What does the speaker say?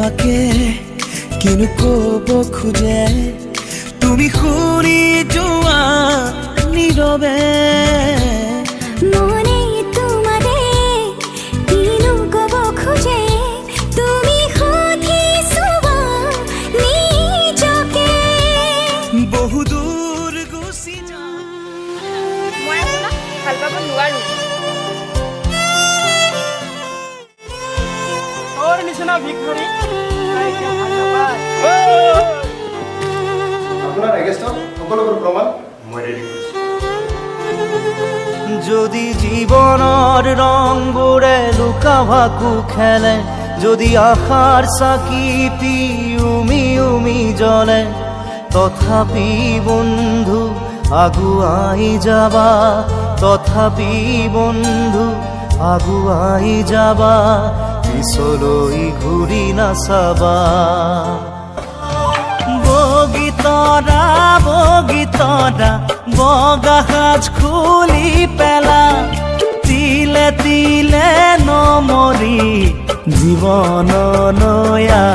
তোমাকে কিনো কব খোজে তুমি শুনি যোৱা নীৰৱে মনে তোমাৰে কিনো কব খোজে তুমি সুধি চোৱা নিজকে বহুদূৰ গুচি যা মই আপোনাক ভাল পাব নোৱাৰো। তোৰ নিচিনা ভিক্ষাৰী নাইকিয়া ভাল নাপায়। আপোনাৰ এগেইনষ্টত সকলোবোৰ প্ৰমাণ মই ৰেডি কৰিছোঁ। যদি জীৱনৰ ৰংবোৰে লুকা ভাকু খেলে যদি আশাৰ চাকি উমি উমি জ্বলে তথাপি বন্ধু আগুৱাই যাবা তথাপি বন্ধু আগুৱাই যাবা পিছলৈ ঘূৰি নাচাবা বগীতৰা বগীতৰা বগা সাজ খুলি পেলা তিলে তিলে নমৰি জীৱন নয়া